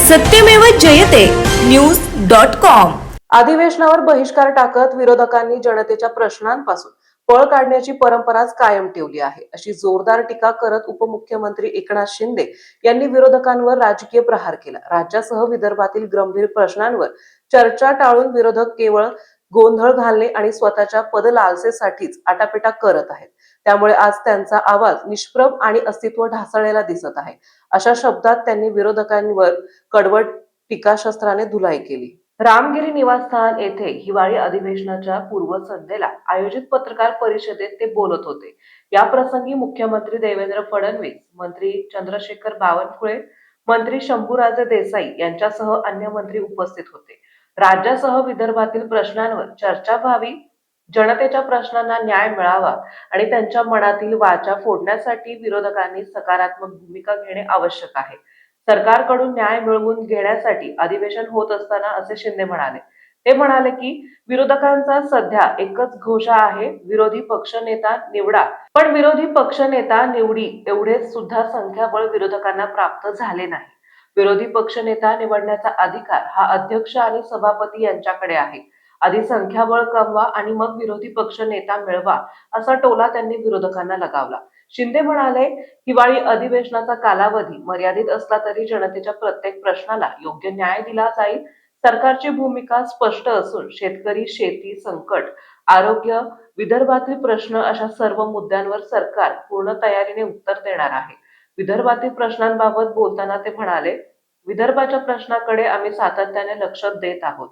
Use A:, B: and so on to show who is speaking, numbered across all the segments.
A: सत्यमेव जयते न्यूज.com।
B: अधिवेशनावर बहिष्कार टाकत विरोधकांनी जनतेच्या प्रश्नांपासून पळ काढण्याची परंपराच कायम ठेवली आहे, अशी जोरदार टीका करत उपमुख्यमंत्री एकनाथ शिंदे यांनी विरोधकांवर राजकीय प्रहार केला। राज्यासह विदर्भातील गंभीर प्रश्नांवर चर्चा टाळून विरोधक केवळ गोंधळ घालणे आणि स्वतःच्या पदलालसेसाठीच आटापिटा करत आहेत। त्यामुळे आज त्यांचा आवाज निष्प्रभ आणि अस्तित्व ढासळलेला दिसत आहे। अशा शब्दात त्यांनी विरोधकांवर कडवट टीकाशस्त्राने धुलाई केली। रामगिरी निवासस्थान येथे हिवाळी अधिवेशनाच्या पूर्वसंध्येला आयोजित पत्रकार परिषदेत ते बोलत होते। या प्रसंगी मुख्यमंत्री देवेंद्र फडणवीस, मंत्री चंद्रशेखर बावनकुळे, मंत्री शंभूराजे देसाई यांच्यासह अन्य मंत्री उपस्थित होते। राज्यासह विदर्भातील प्रश्नांवर चर्चा व्हावी, जनतेच्या प्रश्नांना न्याय मिळावा आणि त्यांच्या मनातील वाचा फोडण्यासाठी विरोधकांनी सकारात्मक भूमिका घेणे आवश्यक आहे। सरकारकडून न्याय मिळवून घेण्यासाठी अधिवेशन होत असताना असे शिंदे म्हणाले। ते म्हणाले की विरोधकांचा सध्या एकच घोषा आहे, विरोधी पक्षनेता निवडा। पण विरोधी पक्षनेता निवडी एवढेच सुद्धा संख्याबळ विरोधकांना प्राप्त झाले नाही। विरोधी पक्षनेता निवडण्याचा अधिकार हा अध्यक्ष आणि सभापती यांच्याकडे आहे। आधी संख्याबळ कमवा आणि मग विरोधी पक्ष नेता मिळवा, असा टोला त्यांनी विरोधकांना लगावला। शिंदे म्हणाले, हिवाळी अधिवेशनाचा कालावधी मर्यादित असला तरी जनतेच्या प्रत्येक प्रश्नाला योग्य न्याय दिला जाईल। सरकारची भूमिका स्पष्ट असून शेतकरी, शेती, संकट, आरोग्य, विदर्भातील प्रश्न अशा सर्व मुद्द्यांवर सरकार पूर्ण तयारीने उत्तर देणार आहे। विदर्भातील प्रश्नांबाबत बोलताना ते म्हणाले, विदर्भाच्या प्रश्नाकडे आम्ही सातत्याने लक्ष देत आहोत।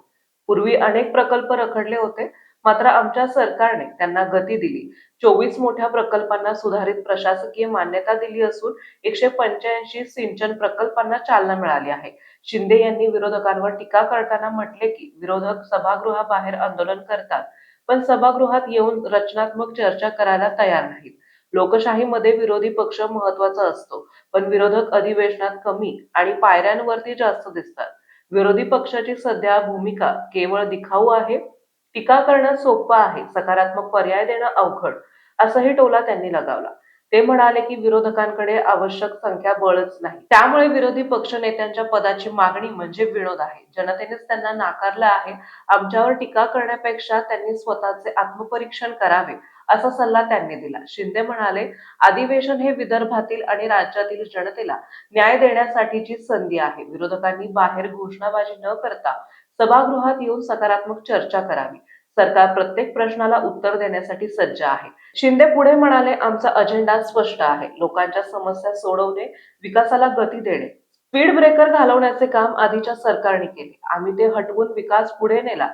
B: पूर्वी अनेक प्रकल्प रखडले होते, मात्र आमच्या सरकारने त्यांना गती दिली। 24 मोठ्या प्रकल्पांना सुधारित प्रशासकीय मान्यता दिली असून 185 सिंचन प्रकल्पांना चालना मिळाली आहे। शिंदे यांनी विरोधकांवर टीका करताना म्हटले की विरोधक सभागृहाबाहेर आंदोलन करतात, पण सभागृहात येऊन रचनात्मक चर्चा करायला तयार नाहीत। लोकशाहीमध्ये विरोधी पक्ष महत्वाचा असतो, पण विरोधक अधिवेशनात कमी आणि पायऱ्यांवरती जास्त दिसतात। विरोधी पक्षाची सध्या भूमिका केवळ दिखाऊ आहे। टीका करणं सोपं आहे, सकारात्मक पर्याय देणं अवघड, असाही टोला त्यांनी लगावला। ते म्हणाले की विरोधकांकडे आवश्यक संख्याबळच नाही, त्यामुळे विरोधी पक्ष नेत्यांच्या पदाची मागणी म्हणजे विनोद आहे। जनतेनेच त्यांना नाकारलं आहे। आमच्यावर टीका करण्यापेक्षा त्यांनी स्वतःचे आत्मपरीक्षण करावे, असा सल्ला त्यांनी दिला। शिंदे म्हणाले, अधिवेशन हे विदर्भातील आणि राज्यातील जनतेला न्याय देण्यासाठीची संधी आहे। विरोधकांनी बाहेर घोषणाबाजी न करता सभागृहात येऊन सकारात्मक चर्चा करावी। सरकार प्रत्येक प्रश्नाला उत्तर देण्यासाठी सज्ज आहे। शिंदे पुढे म्हणाले, आमचा अजेंडा स्पष्ट आहे, लोकांच्या समस्या सोडवणे, विकासाला गती देणे। स्पीड ब्रेकर घालवण्याचे काम आधीच्या सरकारने केले, आम्ही ते हटवून विकास पुढे नेला।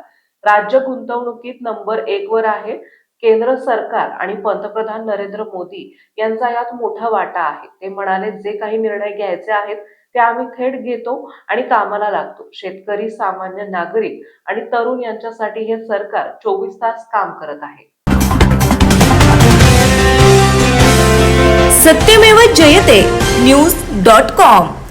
B: राज्य गुंतवणुकीत नंबर 1 वर आहे। केंद्र सरकार आणि पंतप्रधान नरेंद्र मोदी यांचा यात मोठा वाटा आहे। ते म्हणाले, जे काही निर्णय घ्यायचे आहेत ते आम्ही थेट घेतो आणि कामाला लागतो। शेतकरी, सामान्य नागरिक आणि तरुण यांच्यासाठी हे सरकार 24 तास काम करत आहे।
A: सत्यमेव जयते न्यूज.com।